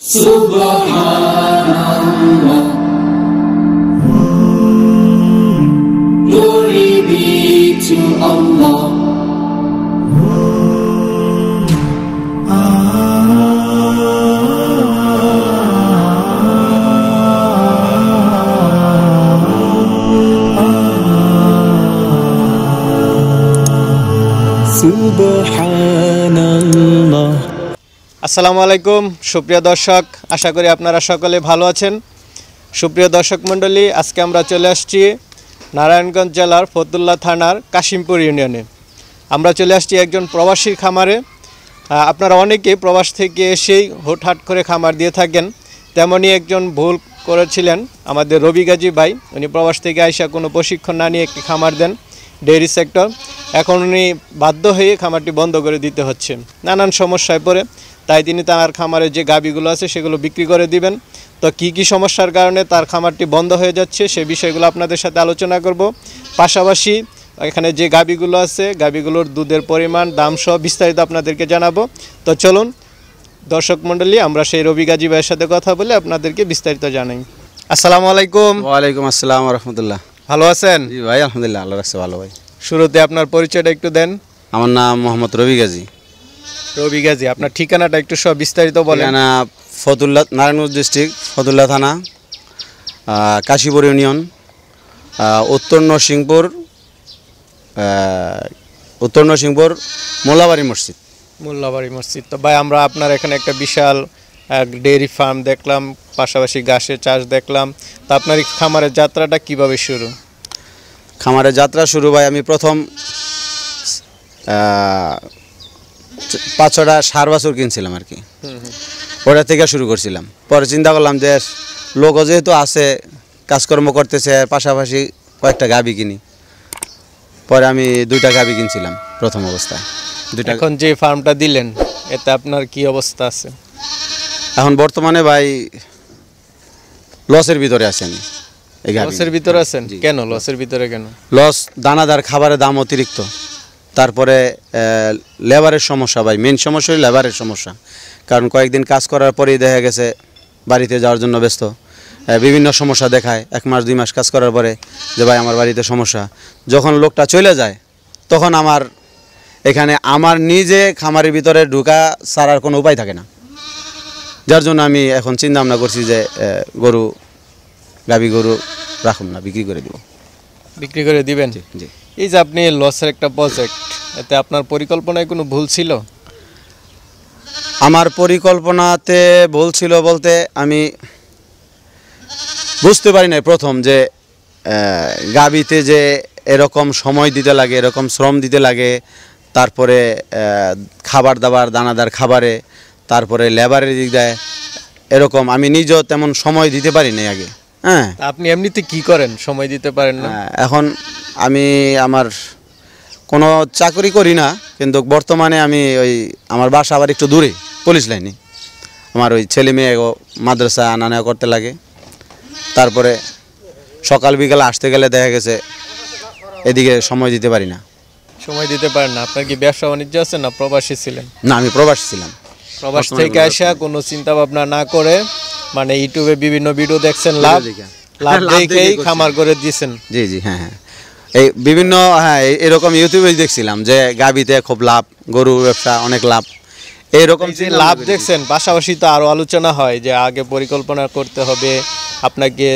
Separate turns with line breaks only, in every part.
Subhanallah, glory be to Allah. Subhanallah.
আসসালামু আলাইকুম সুপ্রিয় দর্শক, আশা করি আপনারা সকলে ভালো আছেন। সুপ্রিয় দর্শক মণ্ডলী, আজকে আমরা চলে আসছি নারায়ণগঞ্জ জেলার ফতুল্লা থানার কাশিমপুর ইউনিয়নে। আমরা চলে আসছি একজন প্রবাসীর খামারে। আপনারা অনেকে প্রবাস থেকে এসেই হুটহাট করে খামার দিয়ে থাকেন, তেমনই একজন ভুল করেছিলেন আমাদের রবি গাজী ভাই। উনি প্রবাস থেকে আইসা কোনো প্রশিক্ষণ না নিয়ে একটি খামার দেন, ডেয়ারি সেক্টর। এখন উনি বাধ্য হয়ে খামারটি বন্ধ করে দিতে হচ্ছে, নানান সমস্যায় পড়ে। তাই তিনি তার খামারে যে গাভীগুলো আছে সেগুলো বিক্রি করে দিবেন। তো কি কি সমস্যার কারণে তার খামারটি বন্ধ হয়ে যাচ্ছে সে বিষয়গুলো আপনাদের সাথে আলোচনা করব। পাশাপাশি এখানে যে গাভীগুলো আছে গাভীগুলোর দুধের পরিমাণ, দাম সহ বিস্তারিত আপনাদেরকে জানাবো। তো চলুন দর্শক মণ্ডলী, আমরা সেই রবি গাজী ভাইয়ের সাথে কথা বলে আপনাদেরকে বিস্তারিত জানাই। আসসালামু আলাইকুম।
ওয়ালাইকুম আসসালাম ওয়া রাহমাতুল্লাহ।
ভালো আছেন?
জি ভাই, আলহামদুলিল্লাহ, আল্লাহ রাখছে ভালো ভাই।
শুরুতে আপনার পরিচয়টা একটু দেন।
আমার নাম মোহাম্মদ রবি গাজী।
রবি গাজী, আপনার ঠিকানাটা একটু সব বিস্তারিত বলেন।
ঠিকানা ফতুল্লা, নারায়ণগঞ্জ ডিস্ট্রিক্ট, ফতুল্লা থানা, কাশীপুর ইউনিয়ন, উত্তর নরসিংপুর মোল্লাবাড়ি মসজিদ।
মোল্লাবাড়ি মসজিদ। তো ভাই, আমরা আপনার এখানে একটা বিশাল ডেয়ারি ফার্ম দেখলাম, পাশাপাশি ঘাসের চাষ দেখলাম। তো আপনার এই খামারের যাত্রাটা কিভাবে শুরু?
খামারের যাত্রা শুরু ভাই, আমি প্রথম 5-6টা সার বাছুর কিনছিলাম আর কি, ওটা থেকে শুরু করছিলাম। পরে চিন্তা করলাম যে লোকও যেহেতু আছে, কাজকর্ম করতেছে, পাশাপাশি কয়েকটা গাভী কিনি। পরে আমি 2টা গাভী কিনছিলাম প্রথম অবস্থায়।
এখন যে ফার্মটা দিলেন এতে আপনার কি অবস্থা আছে?
এখন বর্তমানে ভাই লসের ভিতরে আছি আমি।
লসের ভিতরে আছেন? কেন লসের ভিতরে কেন?
লস, দানাদার খাবারের দাম অতিরিক্ত, তারপরে লেবারের সমস্যা ভাই। মেন সমস্যা হলো লেবারের সমস্যা। কারণ কয়েকদিন কাজ করার পরেই দেখা গেছে বাড়িতে যাওয়ার জন্য ব্যস্ত, বিভিন্ন সমস্যা দেখায়। 1 মাস 2 মাস কাজ করার পরে যে ভাই আমার বাড়িতে সমস্যা, যখন লোকটা চলে যায় তখন আমার এখানে আমার নিজে খামারের ভিতরে ঢুকা ছাড়ার কোনো উপায় থাকে না। যার জন্য আমি এখন চিন্তা ভাবনা করছি যে গাভী গরু রাখুন না, বিক্রি করে দিব।
বিক্রি করে দিবেন?
জি।
এই যে আপনি লসের একটা প্রজেক্ট, এতে আপনার পরিকল্পনায় কোনো ভুল ছিল?
আমার পরিকল্পনাতে ভুল ছিল বলতে, আমি বুঝতে পারি না প্রথম যে গাভীতে যে এরকম সময় দিতে লাগে, এরকম শ্রম দিতে লাগে, তারপরে খাবার দাবার, দানাদার খাবারে, তারপরে লেবারের দিক দেয়, এরকম আমি নিজেও তেমন সময় দিতে পারি না আগে। হ্যাঁ,
আপনি এমনিতে কি করেন, সময় দিতে পারেন না?
এখন আমি আমার কোনো চাকরি করি না, কিন্তু বর্তমানে আমি ওই আমার বাসা আবার একটু দূরে, পুলিশ লাইনে। আমার ওই ছেলে মেয়ে মাদ্রাসা আনা নেওয়া করতে লাগে, তারপরে সকাল বিকালে আসতে গেলে দেখা গেছে এদিকে সময় দিতে পারি না।
সময় দিতে পারেন না? আপনার কি ব্যবসা বাণিজ্য আছে না প্রবাসী ছিলেন?
না, আমি প্রবাসী ছিলাম।
প্রবাস থেকে আসা কোনো চিন্তা ভাবনা না করে, মানে ইউটিউবে বিভিন্ন ভিডিও দেখছেন, লাভ দেখেই খামার করে দিয়েছেন?
জি জি, হ্যাঁ হ্যাঁ, এই বিভিন্ন, হ্যাঁ এরকম ইউটিউবে দেখছিলাম যে গাভীতে খুব লাভ, গরু ব্যবসা অনেক লাভ, এইরকম
যে লাভ দেখছেন। পাশাপাশি তো আরও আলোচনা হয় যে আগে পরিকল্পনা করতে হবে, আপনাকে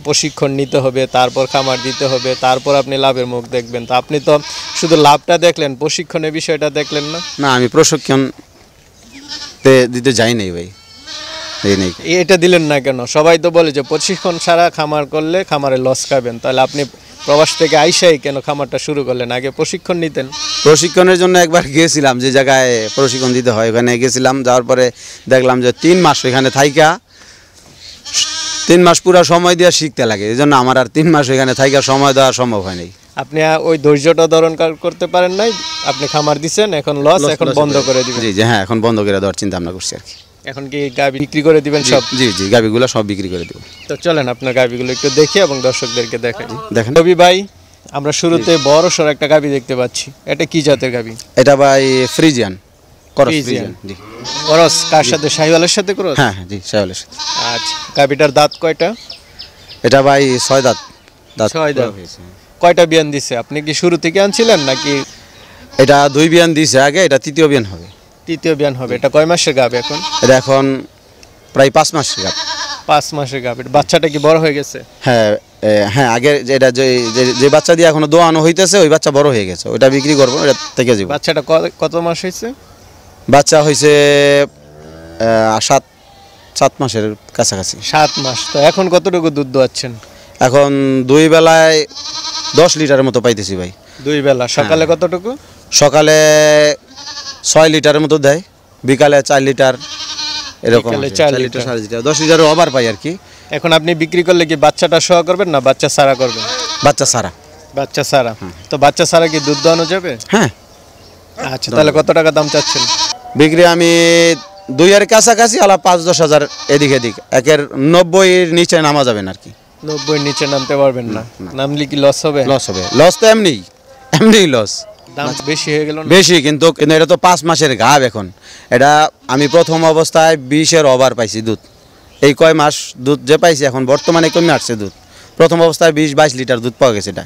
প্রশিক্ষণ নিতে হবে, তারপর খামার দিতে হবে, তারপর আপনি লাভের মুখ দেখবেন। তো আপনি তো শুধু লাভটা দেখলেন, প্রশিক্ষণের বিষয়টা দেখলেন না?
না, আমি প্রশিক্ষণ দিতে যাই নাই ভাই।
এটা দিলেন না কেন? সবাই তো বলে যে প্রশিক্ষণ ছাড়া খামার করলে খামারে লস খাবেন। তাহলে আপনি প্রবাস থেকে আইসাই কেন খামারটা শুরু করলেন? আগে প্রশিক্ষণ নিতেন।
প্রশিক্ষণের জন্য একবার গিয়েছিলাম, যে জায়গায় প্রশিক্ষণ দিতে হয় ওখানে গেছিলাম। যাওয়ার পরে দেখলাম যে 3 মাস ওইখানে থাইকা, 3 মাস পুরো সময় দিয়ে শিখতে লাগে। এই জন্য আমার আর 3 মাস ওইখানে থাইকা সময় দেওয়া সম্ভব হয় নাই।
আপনি ওই ধৈর্যটা ধারণ করতে পারেন নাই, আপনি খামার দিচ্ছেন, এখন লস, এখন বন্ধ করে দিবেন?
জি জি, হ্যাঁ, এখন বন্ধ করে দেওয়ার চিন্তা ভাবনা করছি আর কি।
এখন কি গাভী বিক্রি করে দিবেন সব?
জি জি, গাভীগুলো সব বিক্রি করে দেব।
তো চলেন আপনার গাভীগুলো একটু দেখি এবং দর্শকদেরকে দেখাই।
দেখেন
রবি ভাই, আমরা শুরুতে বড় সড় একটা গাভী দেখতে পাচ্ছি, এটা কি জাতের গাভী?
এটা ভাই ফ্রিজিয়ান করস
Friesian।
ফ্রিজিয়ান, জি।
ক্রস কার সাথে, শাহিওয়ালের সাথে ক্রস?
হ্যাঁ হ্যাঁ জি, শাহিওয়ালের সাথে।
আচ্ছা, গাবিটার দাঁত কয়টা?
এটা ভাই 6 দাঁত।
6 দাঁত।
হয়েছে।
কয়টা বিয়ান দিছে? আপনি কি শুরু থেকে আনছিলেন নাকি
এটা 2 বিয়ান দিয়েছে আগে, এটা তৃতীয় বিয়ান হবে।
তৃতীয় বিয়ান হবে? এটা কয় মাসের গাব এখন?
এটা এখন প্রায় 5 মাস গাব।
5 মাসের গাব। বাচ্চাটা কি বড় হয়ে গেছে?
হ্যাঁ হ্যাঁ, আগে এটা যে বাচ্চা দিয়ে এখনো দোয়ানো হইতেছে ওই বাচ্চা বড় হয়ে গেছে, ওটা বিক্রি করবো, ওটা থেকে যাবো।
বাচ্চাটা কত মাস হয়েছে?
বাচ্চা হয়েছে 7 মাসের কাছাকাছি।
7 মাস। তো এখন কতটুকু দুধ দোয়াচ্ছেন?
এখন 2 বেলায় 10 লিটারের মতো পাইতেছি ভাই।
2 বেলা। সকালে কতটুকু?
সকালে 6 লিটারের মতো দেয়, বিকালে 4 লিটার, এরকম
বিকালে
4
4
লিটার
লিটার।
4.5 লিটার 10 লিটারের ওভার পাই আর কি।
এখন আপনি বিক্রি করলে কি বাচ্চাটা সহ করবেন না বাচ্চা সারা করবেন?
বাচ্চা সারা।
বাচ্চা সারা। তো বাচ্চা সারা কি দুধ দোয়ানো যাবে?
হ্যাঁ।
আচ্ছা, তাহলে কত টাকা দাম চাচ্ছেন?
বিক্রি আমি 2 এর কাছাকাছি, আলা 5-10 হাজার এদিক এদিক, একের 90-এর নিচে নামা যাবে না আর কি।
90 নিচে নামতে পারবেন না? নামলে কি লস হবে?
লস হবে, লস তো এমনি লস।
দাম বেশি হয়ে গেল না?
বেশি, কিন্তু এটা তো 5 মাসের গাব। এখন এটা আমি প্রথম অবস্থায় 20-এর ওভার পাইছি দুধ। এই কয় মাস দুধ যে পাইছি এখন বর্তমানে কমে আসছে দুধ। প্রথম অবস্থায় 20-22 লিটার দুধ পাওয়া গেছে। এটা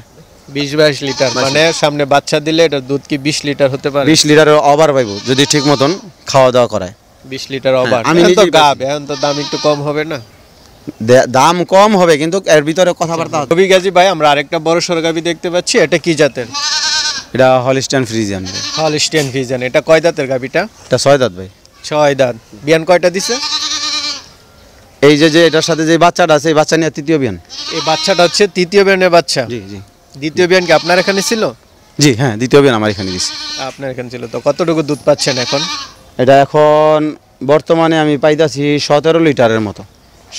20-22 লিটার, মানে সামনে বাচ্চা দিলে এটা দুধ কি 20 লিটার হতে পারে?
20 লিটারের ওভার পাইব যদি ঠিক মতন খাওয়া দাওয়া করায়।
20 লিটার ওভার।
আমি
আমি তো
নিজেই
গাব, এখন তো দাম একটু কম হবে না?
দাম কম হবে, কিন্তু এর ভিতরে কথাবার্তা হবে।
রবি গাজী ভাই, আমরা আরেকটা বড় সড় গাবি দেখতে পাচ্ছি, এটা কি জাতের?
এটা হলিস্টাইন ফ্রিজিয়ান।
Holstein Friesian. এটা কয় দাঁতের গাবিটা?
এটা 6 দাঁত ভাই।
6 দাঁত। বিয়ান কয়টা দিছে?
এই যে এটার সাথে যে বাচ্চাটা আছে, এই বাচ্চা নিয়ে তৃতীয় বিয়ান।
এই বাচ্চাটা হচ্ছে তৃতীয় বিয়ানের বাচ্চা?
জি জি।
দ্বিতীয় বিয়ান কি আপনার এখানে ছিল?
জি হ্যাঁ, দ্বিতীয় বিয়ান আমার এখানে দিছি।
আপনার এখানে ছিল। তো কতটুকু দুধ পাচ্ছেন এখন?
এটা এখন বর্তমানে আমি পাইতাছি 17 লিটারের মতো।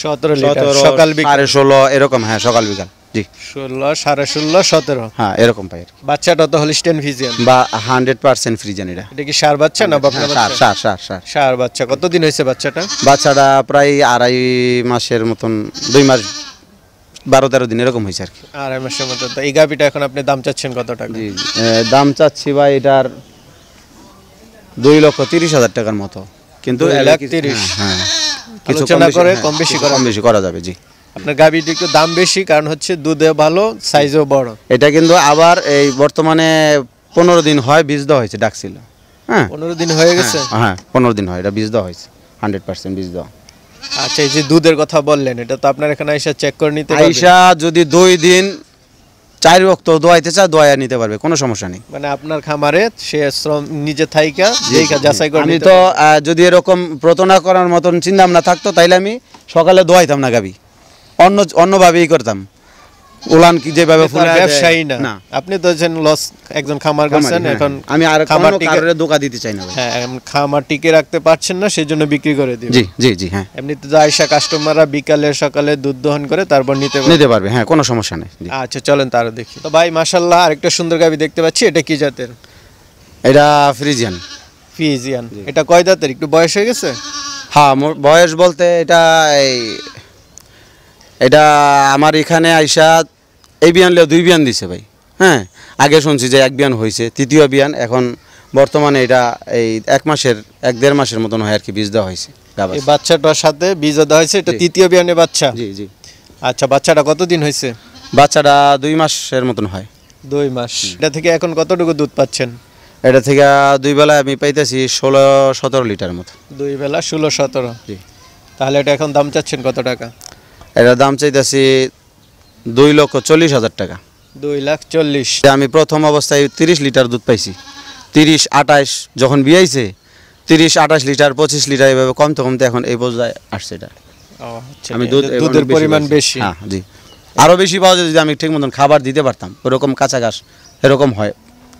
17 লিটার। সকাল বিকাল
16.5 এরকম। হ্যাঁ, সকাল বিকাল। জি
16, 16.5, 17।
হ্যাঁ, এরকম পাই আর কি।
বাচ্চাটা তো হলস্টিয়ান ফ্রিজিয়ান
বা 100% ফ্রিজিয়ান। এটা
কি ষাঁড় বাচ্চা না বকনা বাচ্চা?
সার।
ষাঁড় বাচ্চা। কতদিন হয়েছে বাচ্চাটা?
বাচ্চাটা প্রায় 2.5 মাসের মতন, 2 মাস 12-13 দিন এরকম হয়েছে আর কি।
2.5 মাসের মতো। তো এই গাভিটা এখন আপনি দাম চাচ্ছেন কত টাকা?
জি, দাম চাচ্ছি ভাই এটার 2,30,000 টাকার মতো, কিন্তু
2,30,000।
হ্যাঁ, কিছু
আলোচনা করে
হ্যাঁ,
কম বেশি
কম বেশি করা যাবে। জি,
আপনার গাভিটা একটু দাম বেশি, কারণ হচ্ছে দুধে ভালো, সাইজও বড়।
এটা কিন্তু আবার এই বর্তমানে 15 দিন হয় বীজ দেওয়া হয়েছে, ডাকছিল। হ্যাঁ
15 দিন হয়ে গেছে?
হ্যাঁ 15 দিন হয়, এটা বীজ দেওয়া হয়েছে, 100% বীজ দেওয়া।
আচ্ছা, এই যে দুধের কথা বললেন, এটা তো আপনার এখানে আইসা চেক করে নিতে পারবে?
আইসা যদি 2 দিন 4 রক্ত দোয়াইতে চায়, দোয়া নিতে পারবে, কোনো সমস্যা নেই।
মানে আপনার খামারে সে শ্রম নিজে থাইকা দেখা যাচাই করে
আমি
নিতে
তো
পারবে?
যদি এরকম প্রতারণা করার মতন চিন্তা ভাবনা থাকতো, তাইলে আমি সকালে দোয়াইতাম না গাবি, অন্যভাবেই করতাম। উলান কি যেভাবে
আপনি তো আর ব্যবসায়ী না, আপনি তো লস একজন খামার করছেন। এখন
আমি আর
খামার
কোনো কারোর ধোঁকা দিতে চাই না ভাই।
হ্যাঁ, এখন খামার টিকে রাখতে পারছেন না, সেজন্য বিক্রি করে দিবেন।
জি জি জি হ্যাঁ,
এমনিতে তো আইসা কাস্টমাররা বিকালে সকালে দুধ দহন করে তারপর নিতে পারবে।
নিতে পারবে, হ্যাঁ, কোনো সমস্যা নেই। জি।
আচ্ছা, চলেন তারও দেখি। তো ভাই মাশাআল্লাহ, আরেকটা সুন্দর গাভি দেখতে পাচ্ছি, এটা কি জাতের?
এটা ফ্রিজিয়ান।
ফ্রিজিয়ান। এটা কয় দাঁতের? একটু বয়স হয়ে গেছে?
হ্যাঁ, বয়স বলতে এটা আমার এখানে আইসা এই বিয়ান 2 বিয়ান দিছে ভাই। হ্যাঁ, আগে শুনছি যে 1 বিয়ান হয়েছে, তৃতীয় বিয়ান। এখন বর্তমানে এটা এই 1-1.5 মাসের মতন হয় আর কি, বীজ দেওয়া হয়েছে।
এই বাচ্চাটার সাথে বীজ দেওয়া হয়েছে, এটা
জি।
তৃতীয় বিয়ানের বাচ্চা?
জি জি।
আচ্ছা, বাচ্চাটা কতদিন হয়েছে?
বাচ্চাটা 2 মাসের মতন হয়।
2 মাস। এটা থেকে এখন কতটুকু দুধ পাচ্ছেন?
এটা থেকে 2 বেলায় আমি পাইতেছি 16-17 লিটার মতো।
2 বেলা 16-17।
জি।
তাহলে এটা এখন দাম চাচ্ছেন কত টাকা?
এটার দাম চাইতেছি 2,40,000 টাকা।
2,40,000।
আমি প্রথম অবস্থায় 30 লিটার দুধ পাইছি। 30-28 যখন বিয়াইছে, 30-28 লিটার, 25 লিটার, এভাবে কমতে কমতে এখন এই পর্যায়ে আসছে এটা। আমি
দুধের পরিমাণ বেশি।
হ্যাঁ জি, আরো বেশি পাওয়া যায় যদি আমি ঠিক মতন খাবার দিতে পারতাম। ওরকম কাঁচা ঘাস এরকম হয়,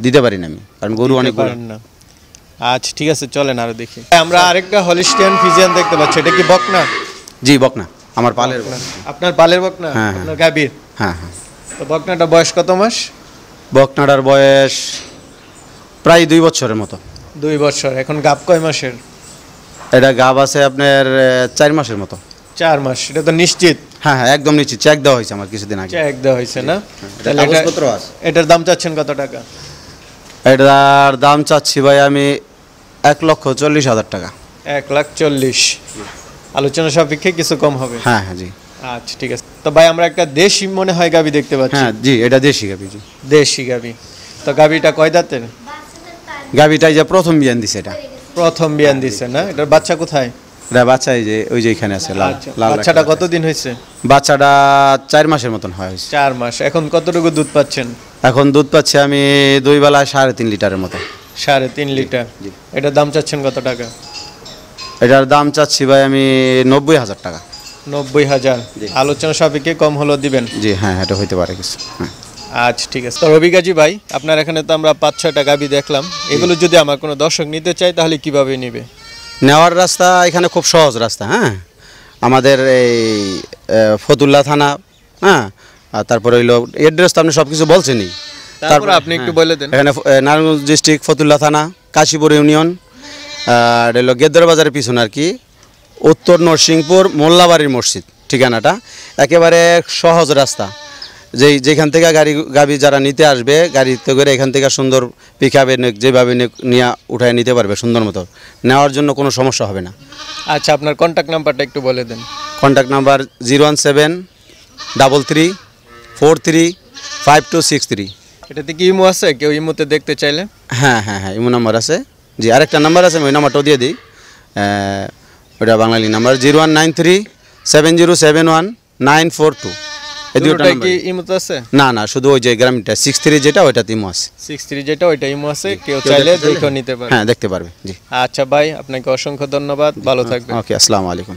দিতে পারি না আমি, কারণ গরু অনেক
পারেন না। আচ্ছা, ঠিক আছে, চলেন আরো দেখি। আমরা আরেকটা হলিস্টিয়ান ফ্রিজিয়ান দেখতে পাচ্ছি, এটা কি বকনা?
জি, বকনা, আমার পালের বকনা।
আপনার পালের বকনা?
হ্যাঁ,
আপনার গাভীর?
হ্যাঁ হ্যাঁ।
তো বকনাটা বয়স কত মাস?
বকনাটার বয়স প্রায় 2 বছরের মতো।
2 বছর। এখন গাব কয় মাসের?
এটা গাব আছে আপনার 4 মাসের মতো।
4 মাস। এটা তো নিশ্চিত?
হ্যাঁ হ্যাঁ, একদম নিশ্চিত, চেক দেওয়া হয়েছে আমার কিছুদিন আগে।
চেক দেওয়া হয়েছে না? তাহলে
কাগজপত্র আছে।
এটার দাম চাচ্ছেন কত টাকা?
এটার দাম চাচ্ছি ভাই আমি 1,40,000 টাকা।
1,40,000 আলোচনা সাপেক্ষে কিছু কম হবে।
হ্যাঁ হ্যাঁ জি।
আচ্ছা ঠিক আছে। তো ভাই আমরা একটা দেশি মনে হয় গাবি দেখতে পাচ্ছি।
হ্যাঁ জি, এটা দেশি গাবি জি।
দেশি গাবি। তো গাবিটা কয় দাঁতের?
গাবিটা যে প্রথম বিয়ান দিছে, এটা
প্রথম বিয়ান দিছে না? এটার বাচ্চা কোথায়?
এটা বাচ্চা এই যে ওই যে এখানে আছে লাল
আচ্ছা,
লাল।
বাচ্চাটা কতদিন হয়েছে?
বাচ্চাটা 4 মাসের মতন হয়েছে।
4 মাস। এখন কতটুকু দুধ পাচ্ছেন?
এখন দুধ পাচ্ছি আমি 2 বেলায় 3.5 লিটারের মতো।
3.5 লিটার। এটার দাম চাচ্ছেন কত টাকা?
এটার দাম চাচ্ছি ভাই আমি 90,000 টাকা।
90,000। আলোচনা সাপেক্ষে কম হলো দিবেন?
জি হ্যাঁ, এটা হইতে পারে কিছু। হ্যাঁ
আচ্ছা ঠিক আছে। তো রবি গাজী ভাই, আপনার এখানে তো আমরা 5-6টা গাবি দেখলাম। এগুলো যদি আমার কোনো দর্শক নিতে চায় তাহলে কিভাবে নেবে?
নেওয়ার রাস্তা এখানে খুব সহজ রাস্তা। হ্যাঁ, আমাদের এই ফতুল্লা থানা, হ্যাঁ, আর তারপরে হইলো এড্রেস তো আপনি সব কিছু বলছেনই।
তারপর আপনি একটু বলে দেন।
এখানে নারায়ণগঞ্জ ডিস্ট্রিক্ট ফতুল্লা থানা, কাশীপুর ইউনিয়ন, আর হলো গেদ্দার বাজারের পিছনে আর কি, উত্তর নরসিংপুর মোল্লাবাড়ির মসজিদ ঠিকানাটা। একেবারে সহজ রাস্তা। যেখান থেকে গাবি যারা নিতে আসবে, গাড়িতে করে এখান থেকে সুন্দর পিকআপে যেভাবে নিয়ে উঠায় নিতে পারবে সুন্দর মতো। নেওয়ার জন্য কোনো সমস্যা হবে না।
আচ্ছা, আপনার কন্ট্যাক্ট নাম্বারটা একটু বলে দেন।
Contact number 01733435263।
এটাতে কি ইমো আছে? কেউ ইমোতে দেখতে চাইলে?
হ্যাঁ হ্যাঁ হ্যাঁ, ইমো নাম্বার আছে জি। আরেকটা নাম্বার আছে, আমি ওই নাম্বারটাও দিয়ে দিই। ওটা বাঙালি নাম্বার 0193707194 এই দুটো
দুটোটাই কি ইমোতে আছে?
না না, শুধু ওই যে গ্রামীণটা 63 যেটা ওইটাতে ইমো আছে।
63 যেটা ওইটা ইমো আছে, কেউ চাইলে দেখেও নিতে পারবে।
হ্যাঁ দেখতে পারবে জি।
আচ্ছা ভাই, আপনাকে অসংখ্য ধন্যবাদ, ভালো থাকবেন।
ওকে, আসসালামু আলাইকুম।